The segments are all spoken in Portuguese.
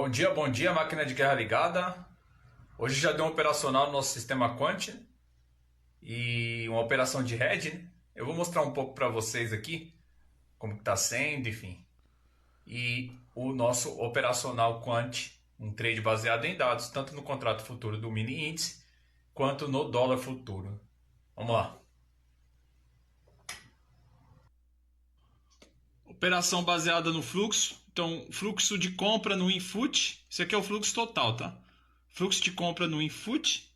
Bom dia, máquina de guerra ligada. Hoje já deu um operacional no nosso sistema Quant e uma operação de hedge, né? Eu vou mostrar um pouco para vocês aqui como está sendo, enfim. E o nosso operacional Quant, um trade baseado em dados, tanto no contrato futuro do mini índice quanto no dólar futuro. Vamos lá. Operação baseada no fluxo. Então, fluxo de compra no input. Isso aqui é o fluxo total, tá? Fluxo de compra no input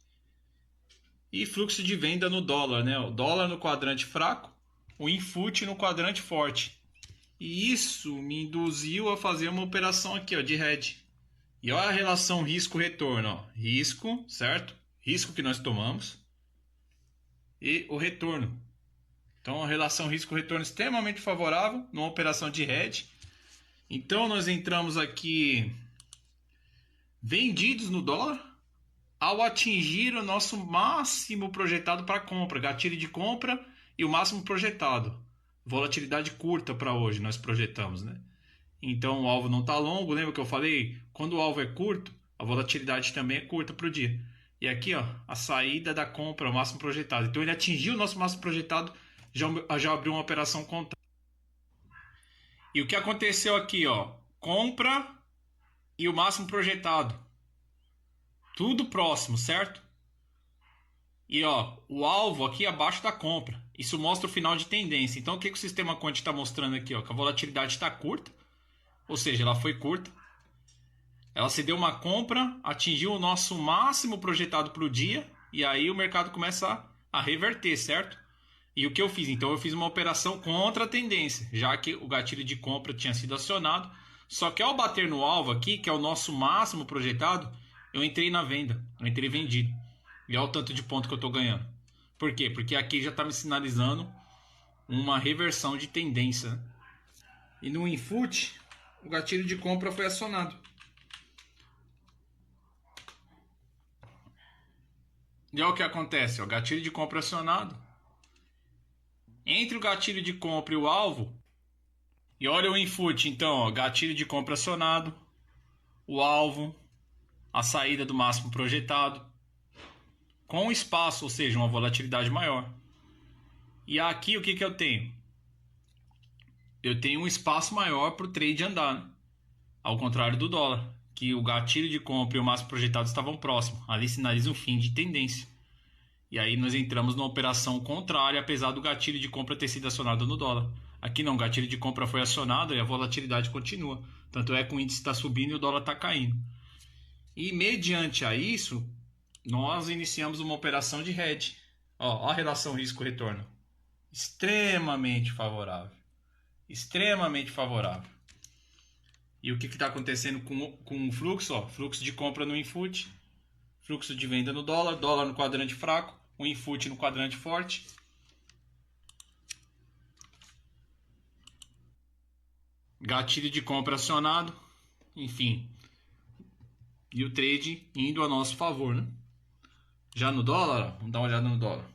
e fluxo de venda no dólar, né? O dólar no quadrante fraco, o input no quadrante forte. E isso me induziu a fazer uma operação aqui, ó, de hedge. E olha a relação risco-retorno, ó. Risco, certo? Risco que nós tomamos e o retorno. Então, a relação risco-retorno extremamente favorável numa operação de hedge. Então, nós entramos aqui vendidos no dólar ao atingir o nosso máximo projetado para compra, gatilho de compra e o máximo projetado. Volatilidade curta para hoje nós projetamos, né? Então, o alvo não está longo, lembra que eu falei? Quando o alvo é curto, a volatilidade também é curta para o dia. E aqui, ó, a saída da compra, o máximo projetado. Então, ele atingiu o nosso máximo projetado, já abriu uma operação contrária. E o que aconteceu aqui, ó? Compra e o máximo projetado. Tudo próximo, certo? E ó, o alvo aqui abaixo da compra. Isso mostra o final de tendência. Então o que o sistema Quant está mostrando aqui? Ó? Que a volatilidade está curta. Ou seja, ela foi curta. Ela se deu uma compra, atingiu o nosso máximo projetado para o dia. E aí o mercado começa a reverter, certo? E o que eu fiz? Então eu fiz uma operação contra a tendência, já que o gatilho de compra tinha sido acionado. Só que ao bater no alvo aqui, que é o nosso máximo projetado, eu entrei na venda, eu entrei vendido. E olha o tanto de ponto que eu estou ganhando. Por quê? Porque aqui já está me sinalizando uma reversão de tendência. E no input, o gatilho de compra foi acionado. E olha o que acontece, o gatilho de compra acionado. Entre o gatilho de compra e o alvo, e olha o input, então, ó, gatilho de compra acionado, o alvo, a saída do máximo projetado, com espaço, ou seja, uma volatilidade maior. E aqui o que eu tenho? Eu tenho um espaço maior para o trade andar, né? Ao contrário do dólar, que o gatilho de compra e o máximo projetado estavam próximos. Ali sinaliza um fim de tendência. E aí nós entramos numa operação contrária, apesar do gatilho de compra ter sido acionado no dólar. Aqui não, o gatilho de compra foi acionado e a volatilidade continua. Tanto é que o índice está subindo e o dólar está caindo. E mediante a isso, nós iniciamos uma operação de hedge. Ó, a relação risco-retorno. Extremamente favorável. Extremamente favorável. E o que está acontecendo com o fluxo? Ó, fluxo de compra no input, fluxo de venda no dólar, dólar no quadrante fraco, o input no quadrante forte. Gatilho de compra acionado, enfim. E o trade indo a nosso favor, né? Já no dólar, ó, vamos dar uma olhada no dólar.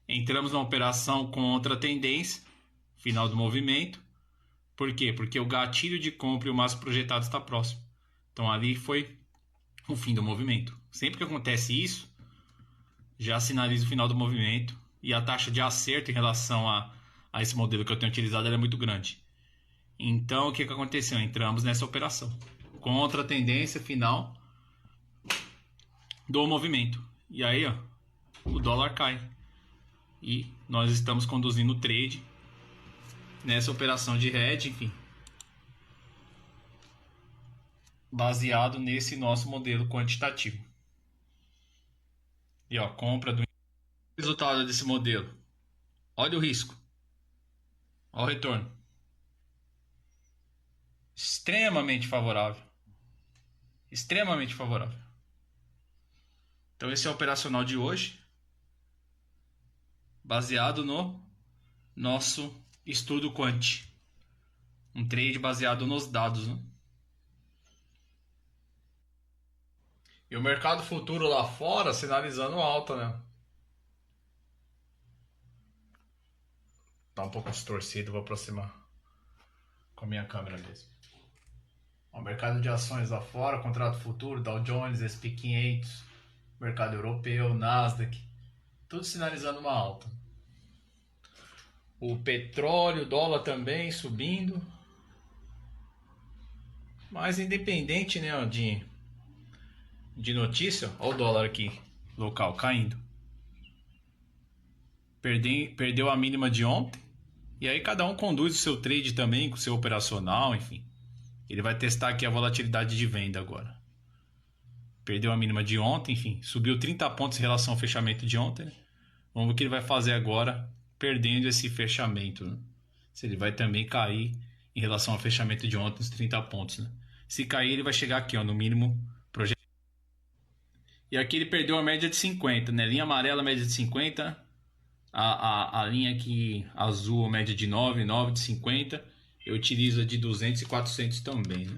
Entramos na operação contra a tendência, final do movimento. Por quê? Porque o gatilho de compra e o máximo projetado está próximo. Então ali foi o fim do movimento. Sempre que acontece isso, já sinaliza o final do movimento. E a taxa de acerto em relação a esse modelo que eu tenho utilizado é muito grande. Então o que aconteceu? Entramos nessa operação contra a tendência final do movimento. E aí, ó, o dólar cai. E nós estamos conduzindo o trade nessa operação de hedge, enfim, baseado nesse nosso modelo quantitativo. E ó, compra do resultado desse modelo. Olha o risco. Olha o retorno. Extremamente favorável. Extremamente favorável. Então esse é o operacional de hoje, baseado no nosso estudo quant. Um trade baseado nos dados, né? E o mercado futuro lá fora sinalizando alta, né? Tá um pouco distorcido, vou aproximar com a minha câmera mesmo. O mercado de ações lá fora, contrato futuro, Dow Jones, S&P 500, mercado europeu, Nasdaq, tudo sinalizando uma alta. O petróleo, o dólar também subindo. Mas independente, né, de notícia, olha o dólar aqui, local, caindo. Perdeu a mínima de ontem. E aí cada um conduz o seu trade também, com o seu operacional, enfim. Ele vai testar aqui a volatilidade de venda agora. Perdeu a mínima de ontem, enfim. Subiu 30 pontos em relação ao fechamento de ontem, né? Vamos ver o que ele vai fazer agora, perdendo esse fechamento, né? Se ele vai também cair em relação ao fechamento de ontem, os 30 pontos, né? Se cair, ele vai chegar aqui, ó, no mínimo projetado. E aqui ele perdeu a média de 50, né? Linha amarela, média de 50. A linha aqui azul, a média de 9, 9 de 50. Eu utilizo a de 200 e 400 também, né?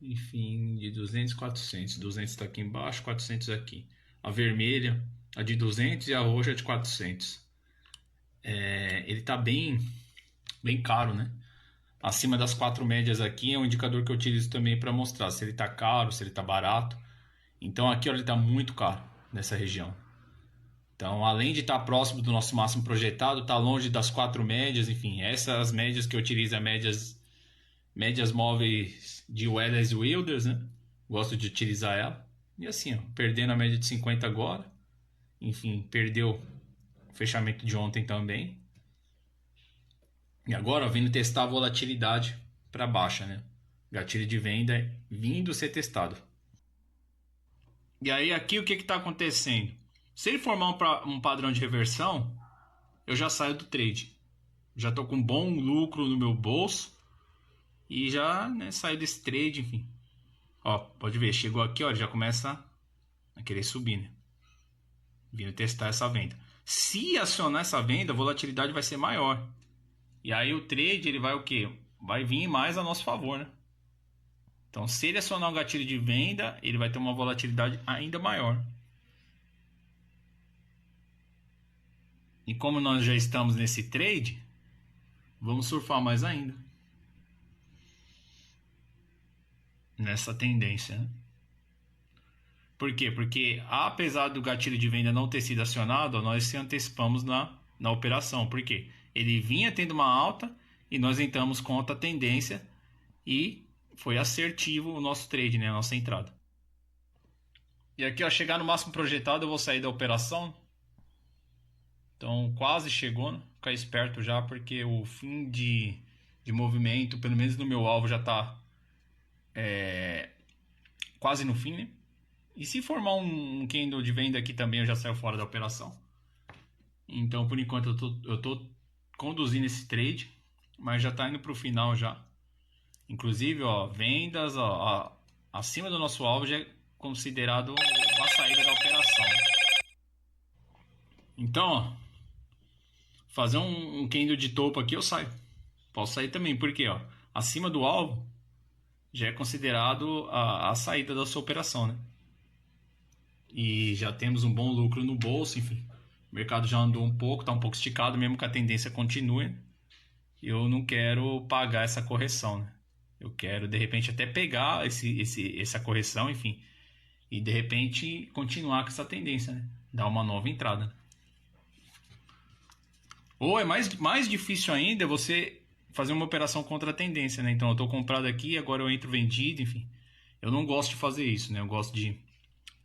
Enfim, de 200 e 400. 200 está aqui embaixo, 400 aqui. A vermelha, a de 200 e a roxa, a de 400. Ele está bem caro, né? Acima das 4 médias aqui é um indicador que eu utilizo também para mostrar se ele está caro, se ele está barato. Então aqui, ó, ele está muito caro nessa região. Então, além de estar próximo do nosso máximo projetado, está longe das 4 médias, enfim, essas médias que eu utilizo, médias móveis de Wallace Wilders, né? Gosto de utilizar ela. E assim, ó, perdendo a média de 50 agora. Enfim, perdeu o fechamento de ontem também. E agora, ó, vindo testar a volatilidade para baixa, né? Gatilho de venda vindo ser testado. E aí, aqui o que está acontecendo? Se ele formar um padrão de reversão, eu já saio do trade. Já estou com um bom lucro no meu bolso e já, né, saio desse trade, enfim. Ó, pode ver, chegou aqui, ó, já começa a querer subir, né? Vindo testar essa venda. Se acionar essa venda, a volatilidade vai ser maior. E aí o trade, ele vai o quê? Vai vir mais a nosso favor, né? Então, se ele acionar um gatilho de venda, ele vai ter uma volatilidade ainda maior. E como nós já estamos nesse trade, vamos surfar mais ainda nessa tendência, né? Por quê? Porque apesar do gatilho de venda não ter sido acionado, nós se antecipamos na operação. Por quê? Ele vinha tendo uma alta e nós entramos contra a tendência e foi assertivo o nosso trade, né? A nossa entrada. E aqui, ó, chegar no máximo projetado, eu vou sair da operação. Então quase chegou, né? Ficar esperto já, porque o fim de movimento, pelo menos no meu alvo, já está quase no fim, né? E se formar um candle de venda aqui também, eu já saio fora da operação. Então por enquanto eu tô conduzindo esse trade, mas já está indo para o final já. Inclusive, ó, vendas ó, acima do nosso alvo já é considerado uma saída da operação. Então, ó, fazer um candle de topo aqui eu saio. Posso sair também, porque ó, acima do alvo já é considerado a saída da sua operação, né? E já temos um bom lucro no bolso, enfim. O mercado já andou um pouco, está um pouco esticado, mesmo que a tendência continue. Eu não quero pagar essa correção, né? Eu quero, de repente, até pegar essa correção, enfim. E, de repente, continuar com essa tendência, né? Dar uma nova entrada. Ou é mais difícil ainda você fazer uma operação contra a tendência, né? Então eu estou comprado aqui, agora eu entro vendido, enfim. Eu não gosto de fazer isso, né? Eu gosto de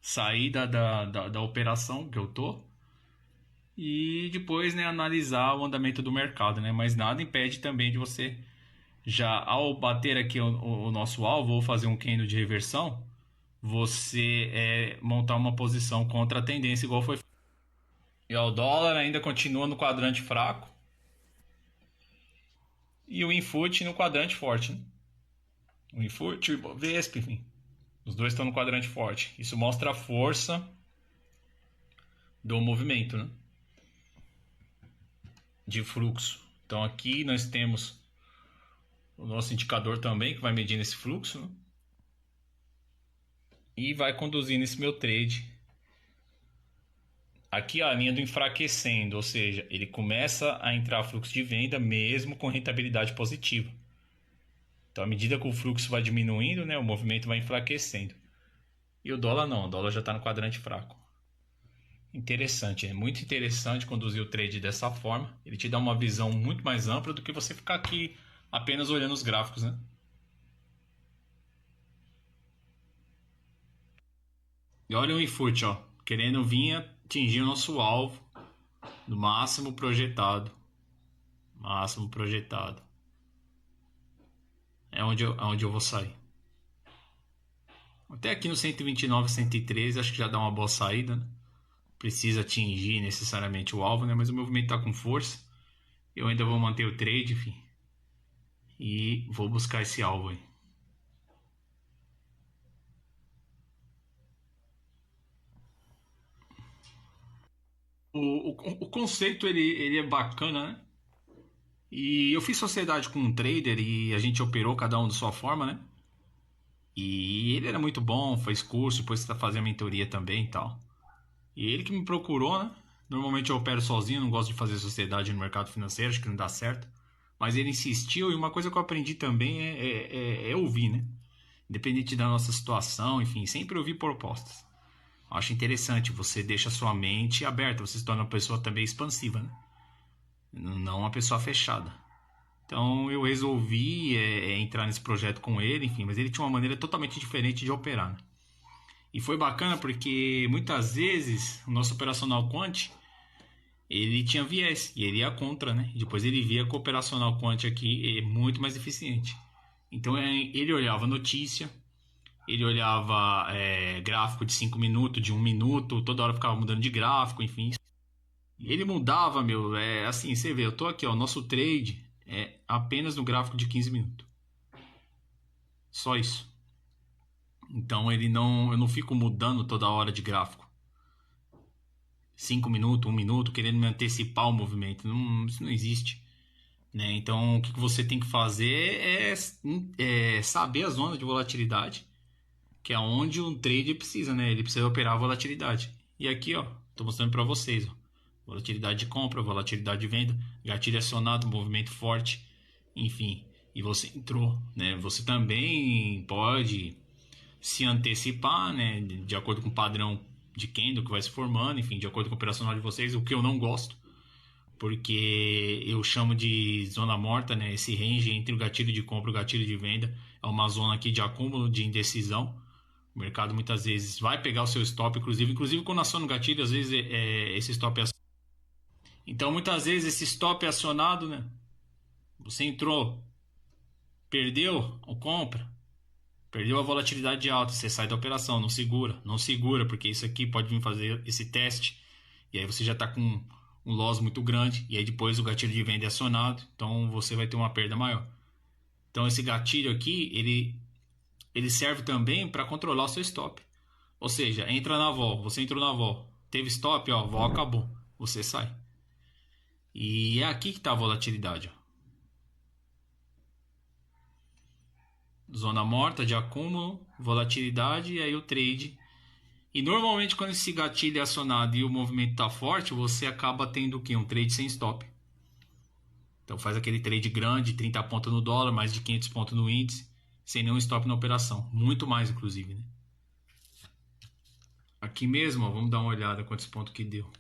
sair da operação que eu tô e depois, né, analisar o andamento do mercado, né? Mas nada impede também de você, já ao bater aqui o nosso alvo ou fazer um candle de reversão, você montar uma posição contra a tendência igual foi. E ó, o dólar ainda continua no quadrante fraco e o Infut no quadrante forte, né? O Infut e o Ibovespa, enfim, os dois estão no quadrante forte. Isso mostra a força do movimento, né? De fluxo. Então aqui nós temos o nosso indicador também que vai medindo esse fluxo, né? E vai conduzindo esse meu trade Aqui ó, a linha do enfraquecendo, ou seja, ele começa a entrar fluxo de venda mesmo com rentabilidade positiva. Então, à medida que o fluxo vai diminuindo, né, o movimento vai enfraquecendo. E o dólar não, o dólar já está no quadrante fraco. Interessante, é muito interessante conduzir o trade dessa forma. Ele te dá uma visão muito mais ampla do que você ficar aqui apenas olhando os gráficos, né? E olha o input, ó, querendo vir atingir o nosso alvo do máximo projetado. Máximo projetado. É onde eu vou sair. Até aqui no 129, 113, acho que já dá uma boa saída, né? Precisa atingir necessariamente o alvo, né? Mas o movimento está com força. Eu ainda vou manter o trade, enfim. E vou buscar esse alvo aí. O conceito ele é bacana, né? E eu fiz sociedade com um trader e a gente operou cada um de sua forma, né? E ele era muito bom, fez curso, depois está fazendo mentoria também e tal. E ele que me procurou, né? Normalmente eu opero sozinho, não gosto de fazer sociedade no mercado financeiro, acho que não dá certo. Mas ele insistiu e uma coisa que eu aprendi também é ouvir, né? Independente da nossa situação, enfim, sempre ouvir propostas. Acho interessante, você deixa a sua mente aberta, você se torna uma pessoa também expansiva, né? Não uma pessoa fechada. Então eu resolvi entrar nesse projeto com ele, enfim, mas ele tinha uma maneira totalmente diferente de operar, né? E foi bacana porque muitas vezes o nosso operacional quant ele tinha viés e ele ia contra, né? E depois ele via que o operacional quant aqui é muito mais eficiente. Então ele olhava notícia, ele olhava gráfico de 5 minutos, de 1 minuto, toda hora ficava mudando de gráfico, enfim. E ele mudava, meu, assim, você vê, eu tô aqui, ó, nosso trade é apenas no gráfico de 15 minutos. Só isso. Então eu não fico mudando toda hora de gráfico. 5 minutos, 1 minuto, querendo me antecipar o movimento. Não, isso não existe. Né? Então, o que você tem que fazer é saber a zona de volatilidade, que é onde um trader precisa, né? Ele precisa operar a volatilidade. E aqui, ó, estou mostrando para vocês, ó, volatilidade de compra, volatilidade de venda, gatilho acionado, movimento forte, enfim. E você entrou, né? Você também pode se antecipar, né? De acordo com o padrão de candle que vai se formando, enfim, de acordo com o operacional de vocês, o que eu não gosto, porque eu chamo de zona morta, né? Esse range entre o gatilho de compra e o gatilho de venda é uma zona aqui de acúmulo de indecisão. O mercado muitas vezes vai pegar o seu stop, inclusive quando aciona o gatilho, às vezes esse stop é acionado. Então muitas vezes esse stop é acionado, né? Você entrou, perdeu o compra, perdeu a volatilidade de alta, você sai da operação, não segura, porque isso aqui pode vir fazer esse teste, e aí você já está com um loss muito grande, e aí depois o gatilho de venda é acionado, então você vai ter uma perda maior. Então esse gatilho aqui, ele serve também para controlar o seu stop. Ou seja, entra na vol, você entrou na vol, teve stop, ó, vol acabou, você sai. E é aqui que está a volatilidade, ó. Zona morta de acúmulo, volatilidade e aí o trade. E normalmente quando esse gatilho é acionado e o movimento está forte, você acaba tendo o quê? Um trade sem stop. Então faz aquele trade grande, 30 pontos no dólar, mais de 500 pontos no índice, sem nenhum stop na operação. Muito mais, inclusive, né? Aqui mesmo, ó, vamos dar uma olhada quantos pontos que deu.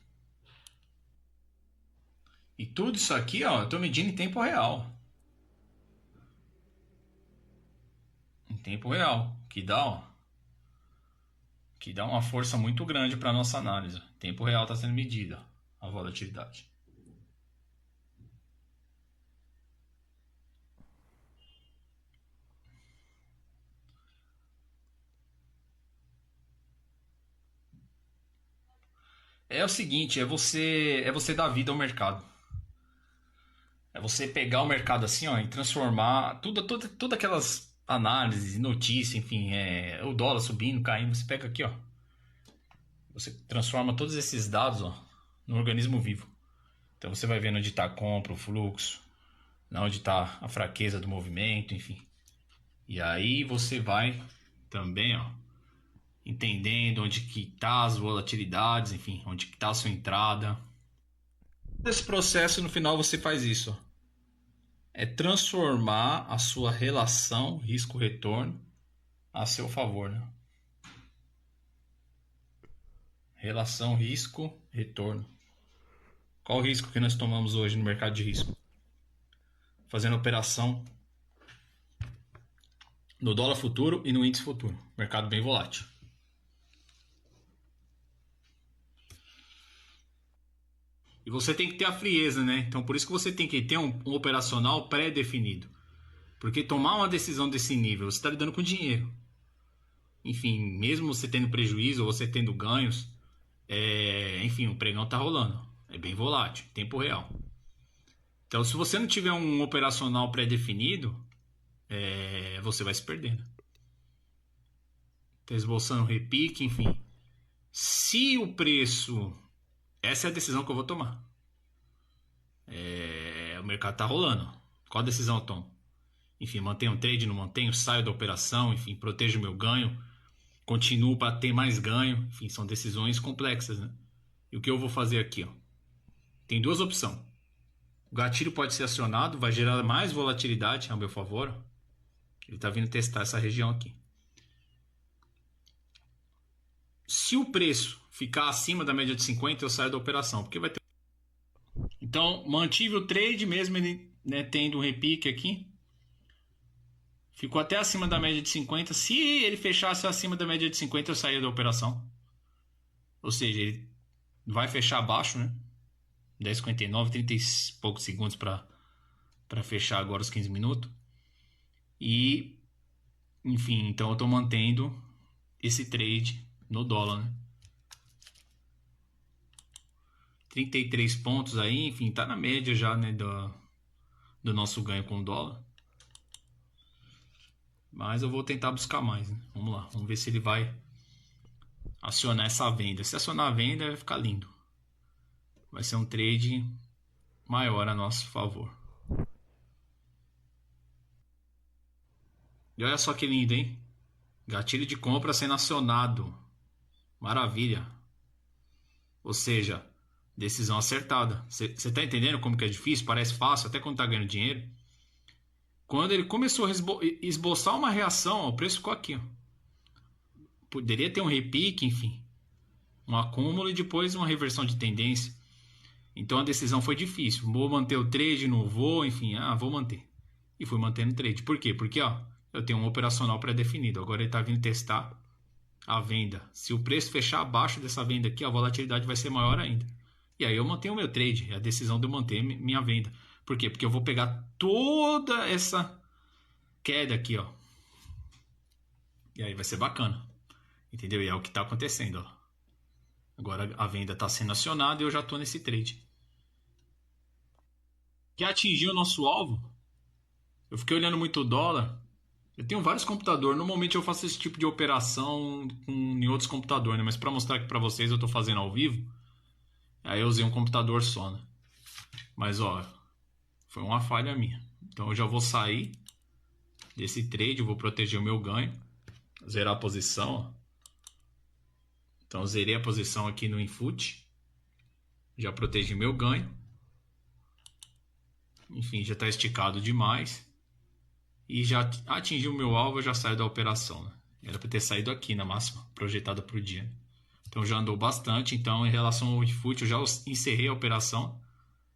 E tudo isso aqui, ó, eu estou medindo em tempo real. Em tempo real, que dá uma força muito grande para nossa análise. Em tempo real está sendo medida a volatilidade. É o seguinte, é você dar vida ao mercado. É você pegar o mercado assim, ó, e transformar todas aquelas análises, notícias, enfim, o dólar subindo, caindo, você pega aqui, ó, você transforma todos esses dados, ó, no organismo vivo. Então você vai vendo onde está a compra, o fluxo, onde está a fraqueza do movimento, enfim. E aí você vai também, ó, entendendo onde que tá as volatilidades, enfim, onde que tá a sua entrada. Nesse processo, no final, você faz isso. É transformar a sua relação risco-retorno a seu favor, né? Relação risco-retorno. Qual o risco que nós tomamos hoje no mercado de risco? Fazendo operação no dólar futuro e no índice futuro. Mercado bem volátil. E você tem que ter a frieza, né? Então por isso que você tem que ter um operacional pré-definido. Porque tomar uma decisão desse nível, você está lidando com dinheiro. Enfim, mesmo você tendo prejuízo ou você tendo ganhos, enfim, o pregão está rolando. É bem volátil, em tempo real. Então se você não tiver um operacional pré-definido, você vai se perdendo. Está esboçando repique, enfim. Se o preço... Essa é a decisão que eu vou tomar. O mercado está rolando. Qual decisão eu tomo? Enfim, mantenho o trade, não mantenho, saio da operação, enfim, protejo o meu ganho, continuo para ter mais ganho, enfim, são decisões complexas, né? E o que eu vou fazer aqui, ó? Tem duas opções. O gatilho pode ser acionado, vai gerar mais volatilidade a meu favor. Ele está vindo testar essa região aqui. Se o preço ficar acima da média de 50, eu saio da operação, porque vai ter... Então, mantive o trade mesmo ele, né, tendo um repique aqui. Ficou até acima da média de 50. Se ele fechasse acima da média de 50, eu saía da operação. Ou seja, ele vai fechar abaixo, né? 10,59, 30 e poucos segundos para fechar agora os 15 minutos. E, enfim, então eu estou mantendo esse trade no dólar, né? 33 pontos aí, enfim, tá na média já, né, do nosso ganho com o dólar. Mas eu vou tentar buscar mais, né? Vamos lá, vamos ver se ele vai acionar essa venda. Se acionar a venda, vai ficar lindo. Vai ser um trade maior a nosso favor. E olha só que lindo, hein? Gatilho de compra sendo acionado. Maravilha. Ou seja, decisão acertada. Você está entendendo como que é difícil? Parece fácil, até quando está ganhando dinheiro. Quando ele começou a esboçar uma reação, o preço ficou aqui. Ó. Poderia ter um repique, enfim. Um acúmulo e depois uma reversão de tendência. Então a decisão foi difícil. Vou manter o trade, não vou, enfim. Vou manter. E fui mantendo o trade. Por quê? Porque eu tenho um operacional pré-definido. Agora ele está vindo testar a venda. Se o preço fechar abaixo dessa venda aqui, a volatilidade vai ser maior ainda. E aí eu mantenho o meu trade. É a decisão de eu manter minha venda. Por quê? Porque eu vou pegar toda essa queda aqui, ó. E aí vai ser bacana. Entendeu? E é o que está acontecendo, ó. Agora a venda está sendo acionada e eu já estou nesse trade. Quer atingir o nosso alvo? Eu fiquei olhando muito o dólar. Eu tenho vários computadores. Normalmente eu faço esse tipo de operação em outros computadores, né? Mas para mostrar aqui para vocês, eu estou fazendo ao vivo. Aí eu usei um computador só, né? Mas ó, foi uma falha minha. Então eu já vou sair desse trade, vou proteger o meu ganho, zerar a posição, ó. Então zerei a posição aqui no Infut, já protegi meu ganho. Enfim, já está esticado demais e já atingiu o meu alvo, eu já saio da operação, né? Era para ter saído aqui na máxima projetada para o dia. Então já andou bastante. Então em relação ao Infut, eu já encerrei a operação.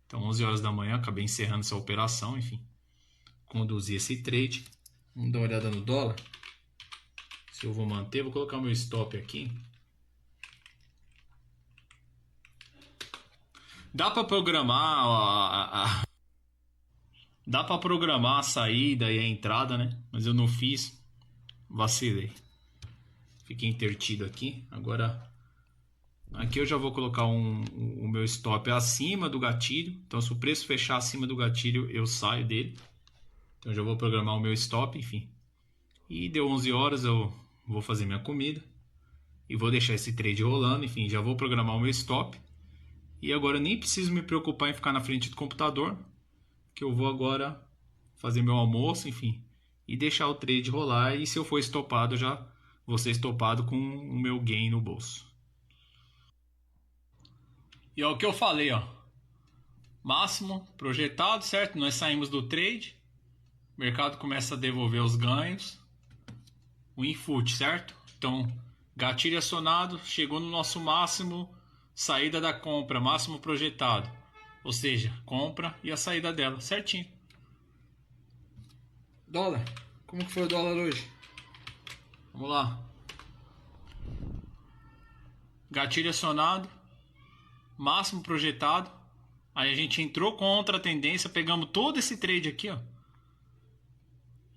Então 11 horas da manhã acabei encerrando essa operação, enfim, conduzi esse trade. Vamos dar uma olhada no dólar. Se eu vou manter, vou colocar o meu stop aqui. Dá para programar dá para programar a saída e a entrada, né? Mas eu não fiz. Vacilei. Fiquei intertido aqui. Agora aqui eu já vou colocar o meu stop acima do gatilho. Então se o preço fechar acima do gatilho, eu saio dele. Então já vou programar o meu stop, enfim. E deu 11 horas, eu vou fazer minha comida. E vou deixar esse trade rolando, enfim, já vou programar o meu stop. E agora eu nem preciso me preocupar em ficar na frente do computador, que eu vou agora fazer meu almoço, enfim, e deixar o trade rolar. E se eu for estopado, eu já vou ser estopado com o meu gain no bolso. E é o que eu falei, ó. Máximo projetado, certo? Nós saímos do trade, o mercado começa a devolver os ganhos. O input, certo? Então, gatilho acionado, chegou no nosso máximo, saída da compra, máximo projetado. Ou seja, compra e a saída dela, certinho. Dólar. Como que foi o dólar hoje? Vamos lá. Gatilho acionado, máximo projetado. Aí a gente entrou contra a tendência, pegamos todo esse trade aqui, ó.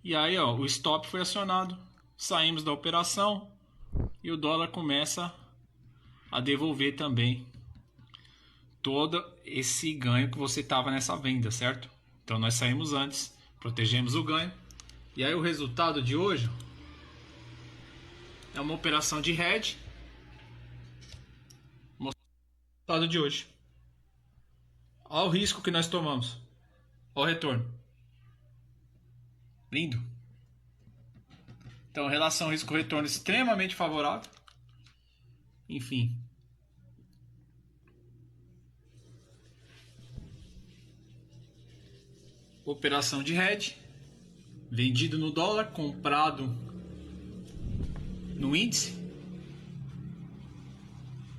E aí, ó, o stop foi acionado. Saímos da operação e o dólar começa a devolver também todo esse ganho que você estava nessa venda, certo? Então nós saímos antes, protegemos o ganho. E aí o resultado de hoje é uma operação de hedge. O resultado de hoje. Olha o risco que nós tomamos. Olha o retorno. Lindo. Então, relação risco-retorno extremamente favorável. Enfim. Operação de hedge. Vendido no dólar, comprado no índice.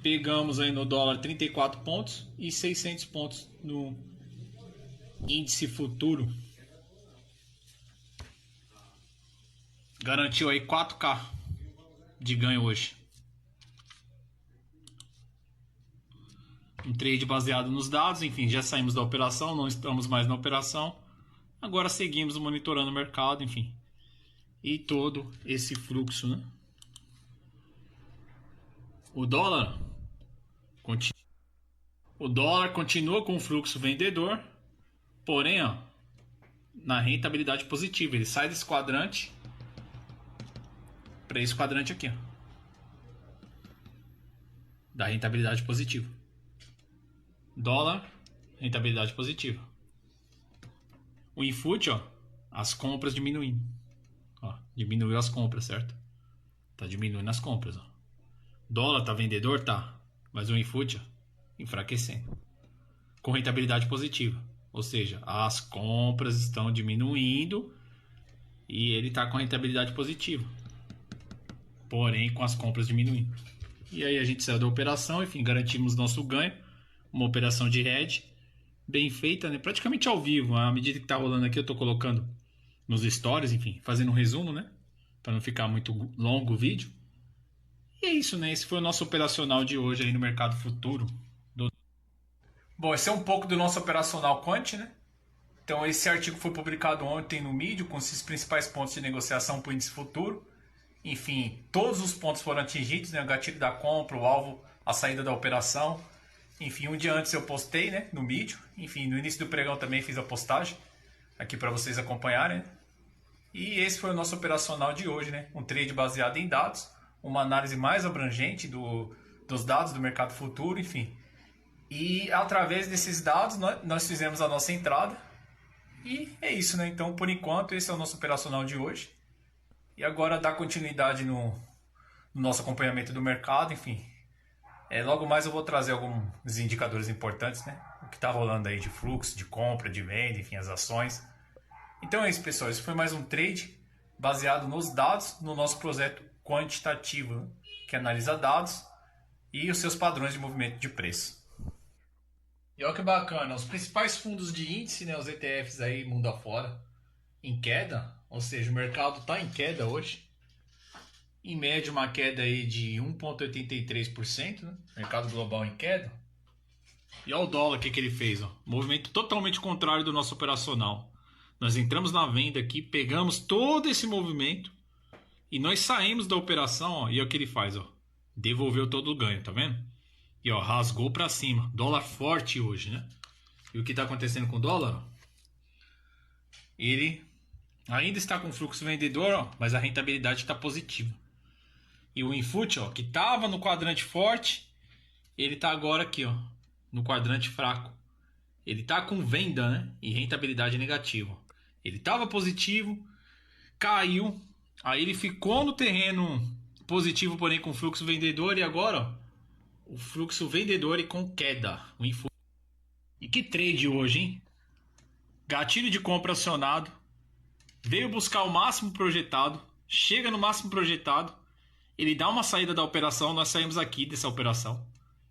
Pegamos aí no dólar 34 pontos e 600 pontos no índice futuro. Garantiu aí 4K de ganho hoje. Um trade baseado nos dados, enfim, já saímos da operação, não estamos mais na operação. Agora seguimos monitorando o mercado, enfim. E todo esse fluxo, né? O dólar continua com o fluxo vendedor, porém, ó, na rentabilidade positiva. Ele sai desse quadrante para esse quadrante aqui, ó, da rentabilidade positiva. Dólar, rentabilidade positiva. O input, ó, as compras diminuindo. Ó, diminuiu as compras, certo? Tá diminuindo as compras, ó. Dólar tá vendedor, tá, mas o input, ó, enfraquecendo. Com rentabilidade positiva. Ou seja, as compras estão diminuindo e ele tá com rentabilidade positiva. Porém, com as compras diminuindo. E aí a gente saiu da operação, enfim, garantimos nosso ganho. Uma operação de hedge bem feita, né? Praticamente ao vivo. À medida que tá rolando aqui, eu tô colocando nos stories, enfim, fazendo um resumo, né? Para não ficar muito longo o vídeo. E é isso, né? Esse foi o nosso operacional de hoje aí no mercado futuro. Bom, esse é um pouco do nosso operacional Quant, né? Então esse artigo foi publicado ontem no Medium com esses principais pontos de negociação para o índice futuro. Enfim, todos os pontos foram atingidos, né? O gatilho da compra, o alvo, a saída da operação. Enfim, um dia antes eu postei, né, no Medium. Enfim, no início do pregão também fiz a postagem aqui para vocês acompanharem, né? E esse foi o nosso operacional de hoje, né? Um trade baseado em dados, uma análise mais abrangente dos dados do mercado futuro, enfim. E através desses dados nós fizemos a nossa entrada. E é isso, né? Então, por enquanto, esse é o nosso operacional de hoje. E agora dar continuidade no nosso acompanhamento do mercado, enfim. Logo mais eu vou trazer alguns indicadores importantes, né? O que está rolando aí de fluxo, de compra, de venda, enfim, as ações. Então é isso, pessoal. Esse foi mais um trade baseado nos dados no nosso projeto quantitativo, né? Que analisa dados e os seus padrões de movimento de preço. E olha que bacana, os principais fundos de índice, né, os ETFs aí mundo afora, em queda, ou seja, o mercado está em queda hoje. Em média, uma queda aí de 1,83%, né? Mercado global em queda. E olha o dólar, o que ele fez, ó. Movimento totalmente contrário do nosso operacional. Nós entramos na venda aqui, pegamos todo esse movimento e nós saímos da operação, ó, e olha o que ele faz, ó. Devolveu todo o ganho, tá vendo? E ó, rasgou para cima. Dólar forte hoje, né? E o que está acontecendo com o dólar? Ele ainda está com fluxo vendedor, ó, mas a rentabilidade está positiva. E o input, ó, que estava no quadrante forte, ele está agora aqui, ó, no quadrante fraco. Ele está com venda, né? E rentabilidade negativa. Ele estava positivo, caiu, aí ele ficou no terreno positivo, porém com fluxo vendedor. E agora, ó, o fluxo vendedor e com queda. E que trade hoje, hein? Gatilho de compra acionado. Veio buscar o máximo projetado. Chega no máximo projetado. Ele dá uma saída da operação. Nós saímos aqui dessa operação.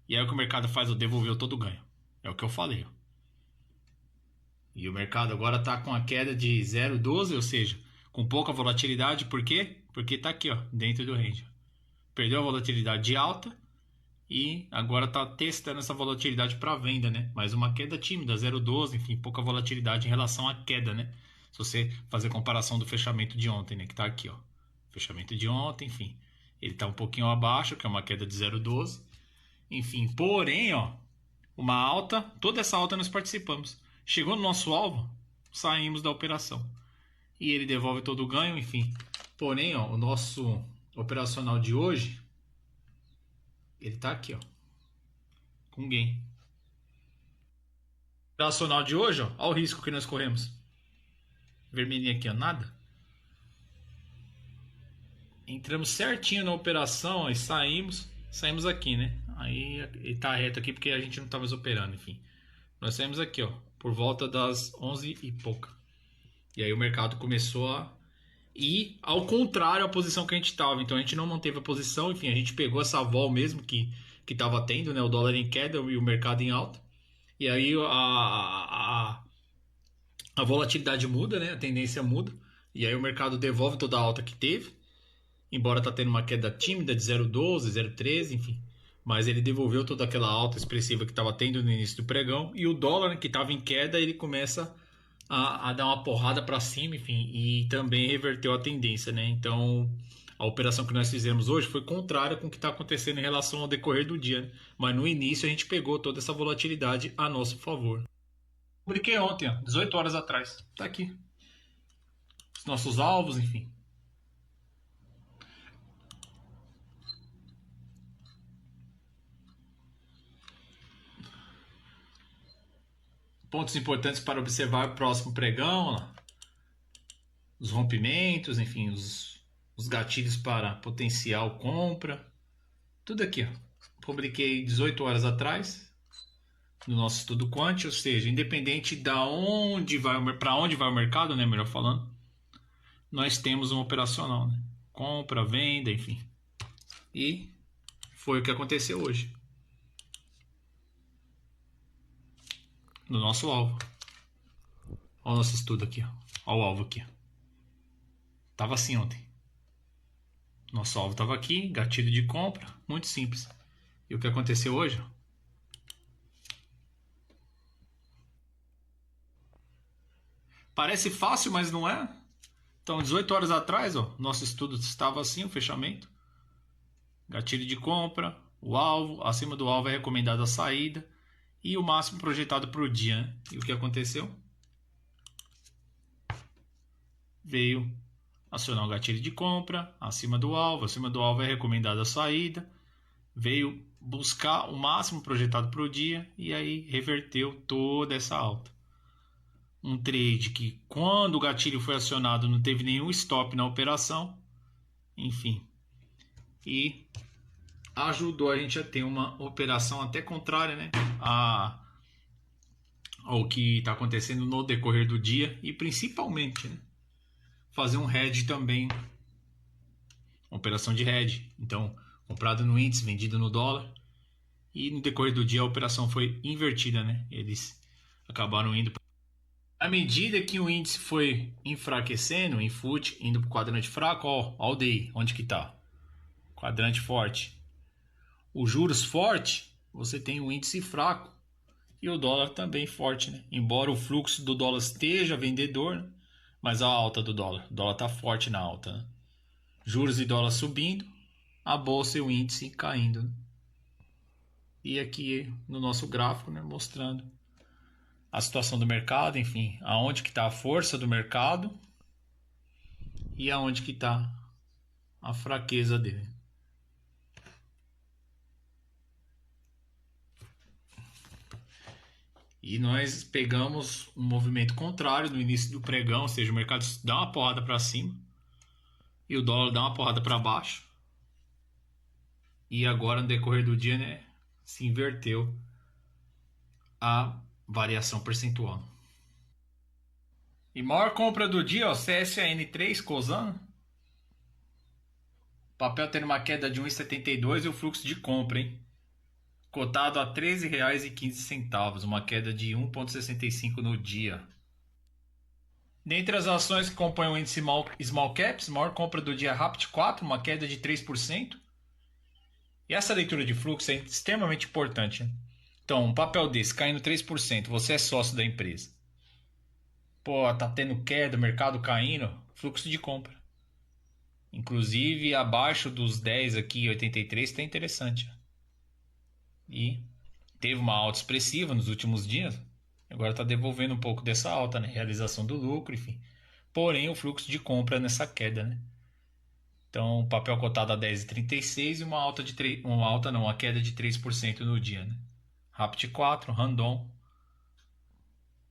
E aí o que o mercado faz? Devolveu todo o ganho. É o que eu falei, ó. E o mercado agora está com a queda de 0,12, ou seja, com pouca volatilidade. Por quê? Porque está aqui, ó, dentro do range. Perdeu a volatilidade de alta e agora está testando essa volatilidade para venda, né? Mas uma queda tímida, 0,12, enfim, pouca volatilidade em relação à queda, né? Se você fazer comparação do fechamento de ontem, né? Que está aqui, ó. Fechamento de ontem, enfim. Ele está um pouquinho abaixo, que é uma queda de 0,12. Enfim, porém, ó, uma alta, toda essa alta nós participamos. Chegou no nosso alvo, saímos da operação. E ele devolve todo o ganho, enfim. Porém, ó, o nosso operacional de hoje, ele tá aqui, ó, com gain. Operacional de hoje, ó, o risco que nós corremos. Vermelhinho aqui, ó, nada. Entramos certinho na operação, ó, e saímos aqui, né? Aí ele tá reto aqui porque a gente não tá mais operando, enfim. Nós saímos aqui, ó, por volta das 11 e pouca. E aí o mercado começou a ir ao contrário à posição que a gente estava. Então a gente não manteve a posição, enfim, a gente pegou essa vol mesmo que estava tendo, né? O dólar em queda e o mercado em alta. E aí a volatilidade muda, né? A tendência muda. E aí o mercado devolve toda a alta que teve. Embora tá tendo uma queda tímida de 0,12, 0,13, enfim. Mas ele devolveu toda aquela alta expressiva que estava tendo no início do pregão. E o dólar, que estava em queda, ele começa a dar uma porrada para cima, enfim. E também reverteu a tendência, né? Então, a operação que nós fizemos hoje foi contrária com o que está acontecendo em relação ao decorrer do dia, né? Mas no início a gente pegou toda essa volatilidade a nosso favor. Publiquei ontem, ó, 18 horas atrás. Tá aqui. Os nossos alvos, enfim. Pontos importantes para observar o próximo pregão, ó. Os rompimentos, enfim, os gatilhos para potencial compra. Tudo aqui, ó. Publiquei 18 horas atrás no nosso estudo quant, ou seja, independente da onde vai, para onde vai o mercado, né, melhor falando, nós temos um operacional, né? Compra, venda, enfim. E foi o que aconteceu hoje. No nosso alvo. Olha o nosso estudo aqui, ó. Olha o alvo aqui. Tava assim ontem. Nosso alvo estava aqui, gatilho de compra, muito simples. E o que aconteceu hoje? Parece fácil, mas não é. Então, 18 horas atrás, ó, nosso estudo estava assim, o fechamento. Gatilho de compra, o alvo, acima do alvo é recomendada a saída e o máximo projetado para o dia, né? E o que aconteceu? Veio acionar o gatilho de compra, acima do alvo é recomendada a saída, veio buscar o máximo projetado para o dia e aí reverteu toda essa alta. Um trade que quando o gatilho foi acionado não teve nenhum stop na operação, enfim, e ajudou a gente a ter uma operação até contrária, né, ao que está acontecendo no decorrer do dia e principalmente, né, fazer um hedge também, uma operação de hedge, então comprado no índice, vendido no dólar, e no decorrer do dia a operação foi invertida, né, eles acabaram indo à medida que o índice foi enfraquecendo, o Infut indo para o quadrante fraco, ó o DI, onde que está? Quadrante forte. Os juros forte, você tem um índice fraco e o dólar também forte, né? Embora o fluxo do dólar esteja vendedor, né? Mas a alta do dólar, o dólar está forte na alta, né? Juros e dólar subindo, a bolsa e o índice caindo, né? E aqui no nosso gráfico, né, mostrando a situação do mercado, enfim, aonde que está a força do mercado e aonde que está a fraqueza dele. E nós pegamos um movimento contrário no início do pregão, ou seja, o mercado dá uma porrada para cima e o dólar dá uma porrada para baixo. E agora, no decorrer do dia, né, se inverteu a variação percentual. E maior compra do dia, ó, CSAN3, Cosan. Papel tendo uma queda de 1,72 e o fluxo de compra, hein? Cotado a R$ 13,15, uma queda de 1,65 no dia. Dentre as ações que compõem o índice Small Caps, maior compra do dia Rapt 4, uma queda de 3%. E essa leitura de fluxo é extremamente importante, né? Então, um papel desse caindo 3%, você é sócio da empresa. Pô, tá tendo queda, mercado caindo, fluxo de compra. Inclusive, abaixo dos 10 aqui, 83, tá interessante. E teve uma alta expressiva nos últimos dias. Agora está devolvendo um pouco dessa alta, né? Realização do lucro, enfim. Porém, o fluxo de compra nessa queda, né? Então, papel cotado a 10,36 e uma alta de uma queda de 3% no dia, né? Rapt 4, Randon,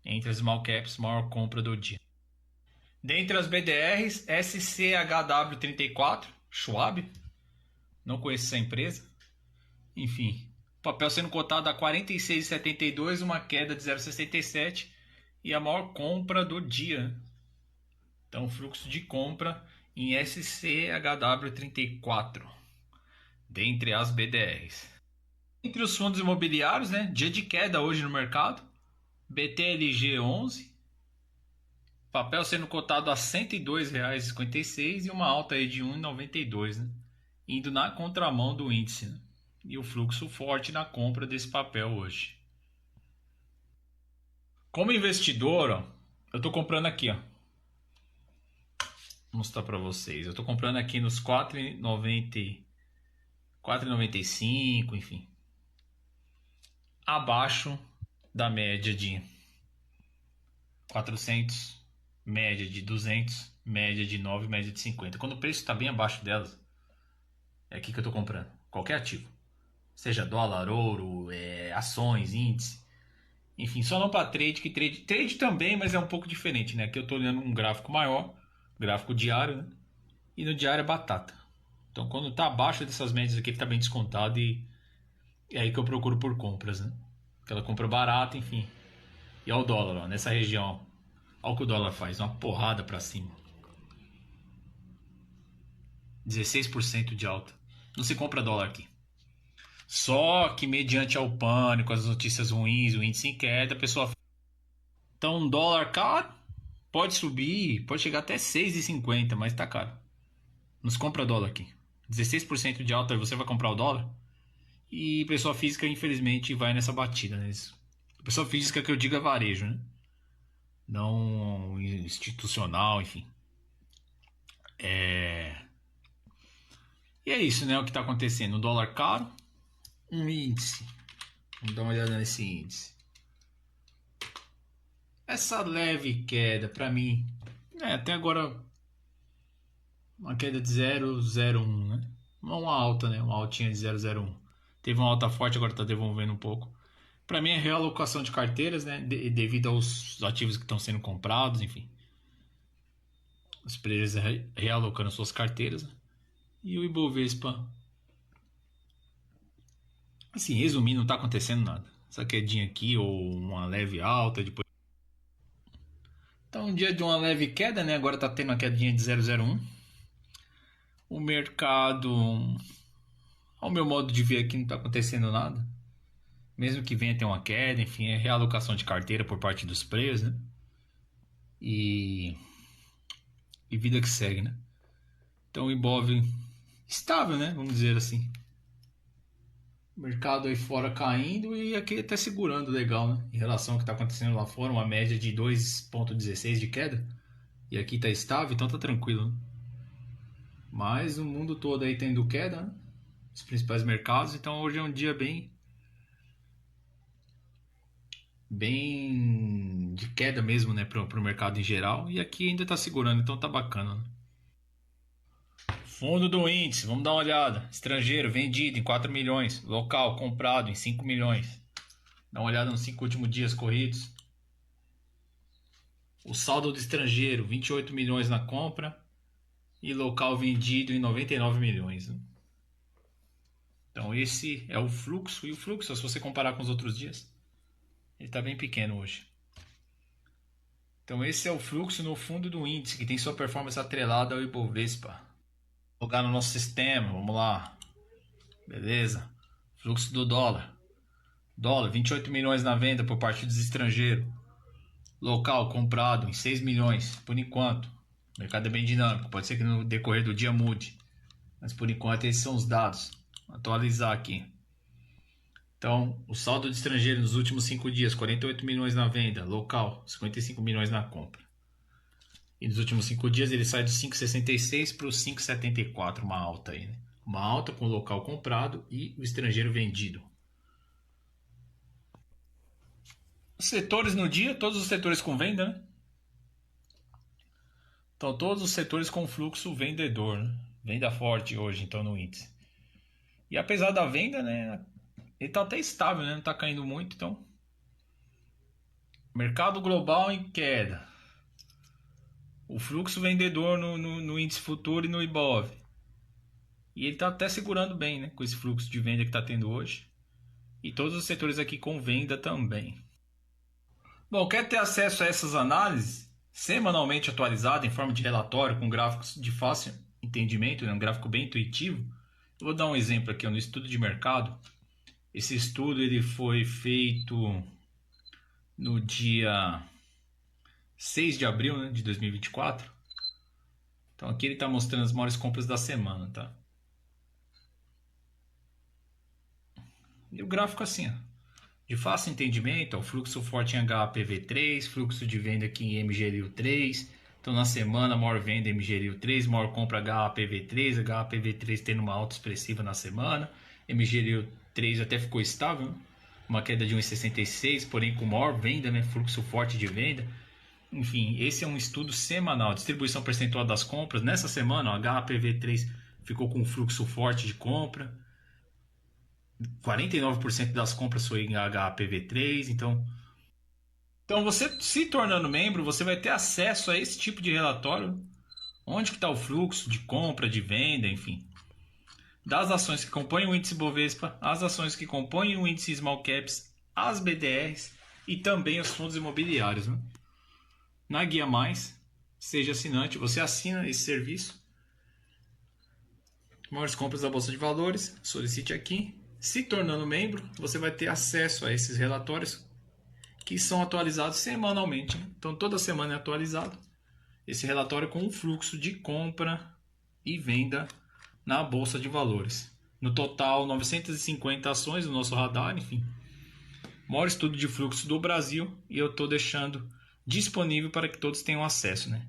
entre as small caps, maior compra do dia. Dentre as BDRs, SCHW34, Schwab, não conheço essa empresa. Enfim, papel sendo cotado a 46,72, uma queda de 0,67 e a maior compra do dia. Então, fluxo de compra em SCHW34, dentre as BDRs. Entre os fundos imobiliários, né, dia de queda hoje no mercado, BTLG 11, papel sendo cotado a R$ 102,56 e uma alta aí de 1,92, né, indo na contramão do índice, né, e o fluxo forte na compra desse papel hoje. Como investidor, ó, eu estou comprando aqui, ó. Vou mostrar para vocês. Eu estou comprando aqui nos 4,90, 4,95, enfim. Abaixo da média de 400, média de 200, média de 9, média de 50. Quando o preço está bem abaixo delas, é aqui que eu estou comprando. Qualquer ativo. Seja dólar, ouro, ações, índice. Enfim, só não para trade, que trade também, mas é um pouco diferente, né? Aqui eu estou olhando um gráfico maior, gráfico diário, né? E no diário é batata. Então, quando está abaixo dessas médias aqui, ele está bem descontado e é aí que eu procuro por compras, né? Aquela compra barata, enfim. E olha o dólar, ó, nessa região. Olha o que o dólar faz, uma porrada para cima. 16% de alta. Não se compra dólar aqui. Só que mediante ao pânico, as notícias ruins, o índice em queda, a pessoa... Então, um dólar caro pode subir, pode chegar até 6,50, mas tá caro. Não se compra dólar aqui. 16% de alta, você vai comprar o dólar? E pessoa física, infelizmente, vai nessa batida, né? Pessoa física que eu digo é varejo, né? Não institucional, enfim. E é isso, né? O que está acontecendo. O dólar caro, um índice. Vamos dar uma olhada nesse índice. Essa leve queda, para mim, até agora, uma queda de 0,01, né? Não uma alta, né? Uma altinha de 0,01. Teve uma alta forte, agora está devolvendo um pouco. Para mim é realocação de carteiras, né? Devido aos ativos que estão sendo comprados, enfim. As empresas realocando suas carteiras, né? E o Ibovespa, assim, resumindo, não está acontecendo nada. Essa quedinha aqui ou uma leve alta, depois. Então, um dia de uma leve queda, né? Agora está tendo uma quedinha de 0,01. O mercado, ao meu modo de ver aqui, não está acontecendo nada. Mesmo que venha ter uma queda, enfim, é realocação de carteira por parte dos players, né? E vida que segue, né? Então o Ibov estável, né? Vamos dizer assim. O mercado aí fora caindo e aqui até segurando legal, né? Em relação ao que está acontecendo lá fora, uma média de 2,16 de queda. E aqui está estável, então tá tranquilo, né? Mas o mundo todo aí tendo queda, né? Os principais mercados, então hoje é um dia bem de queda mesmo, né, pro mercado em geral, e aqui ainda tá segurando, então tá bacana, né? Fundo do índice, vamos dar uma olhada. Estrangeiro vendido em 4 milhões, local comprado em 5 milhões. Dá uma olhada nos 5 últimos dias corridos. O saldo do estrangeiro, 28 milhões na compra e local vendido em 99 milhões, né? Então esse é o fluxo, e o fluxo, se você comparar com os outros dias, ele está bem pequeno hoje. Então esse é o fluxo no fundo do índice, que tem sua performance atrelada ao Ibovespa. Vou jogar no nosso sistema, vamos lá. Beleza. Fluxo do dólar. Dólar, 28 milhões na venda por parte dos estrangeiros. Local comprado em 6 milhões, por enquanto. O mercado é bem dinâmico, pode ser que no decorrer do dia mude. Mas por enquanto esses são os dados. Vou atualizar aqui. Então, o saldo de estrangeiro nos últimos 5 dias, 48 milhões na venda. Local, 55 milhões na compra. E nos últimos 5 dias ele sai de 5,66 para os 5,74, uma alta aí, né? Uma alta com o local comprado e o estrangeiro vendido. Os setores no dia, todos os setores com venda, né? Então todos os setores com fluxo vendedor, né? Venda forte hoje, então, no índice. E apesar da venda, né, ele está até estável, né? Não está caindo muito, então. Mercado global em queda. O fluxo vendedor no índice futuro e no Ibov. E ele está até segurando bem, né? Com esse fluxo de venda que está tendo hoje. E todos os setores aqui com venda também. Bom, quer ter acesso a essas análises semanalmente atualizadas em forma de relatório com gráficos de fácil entendimento, né? Um gráfico bem intuitivo? Eu vou dar um exemplo aqui no estudo de mercado. Esse estudo ele foi feito no dia 6 de abril, né, de 2024. Então aqui ele está mostrando as maiores compras da semana, tá? E o gráfico assim, ó. De fácil entendimento, ó, fluxo forte em HPV3, fluxo de venda aqui em MGLU3. Então na semana, maior venda MGLU3, maior compra HPV3, HPV3 tendo uma alta expressiva na semana. MGLU3 até ficou estável, uma queda de 1,66, porém com maior venda, né, fluxo forte de venda. Enfim, esse é um estudo semanal, distribuição percentual das compras. Nessa semana, o HPV3 ficou com um fluxo forte de compra. 49% das compras foi em HPV3, então você se tornando membro, você vai ter acesso a esse tipo de relatório, onde que está o fluxo de compra, de venda, enfim, das ações que compõem o índice Bovespa, as ações que compõem o índice Small Caps, as BDRs e também os fundos imobiliários, né? Na Guia Mais, seja assinante, você assina esse serviço. Maiores compras da Bolsa de Valores, solicite aqui. Se tornando membro, você vai ter acesso a esses relatórios que são atualizados semanalmente, né? Então toda semana é atualizado esse relatório com o fluxo de compra e venda na Bolsa de Valores. No total, 950 ações no nosso radar, enfim. Maior estudo de fluxo do Brasil, e eu estou deixando disponível para que todos tenham acesso, né?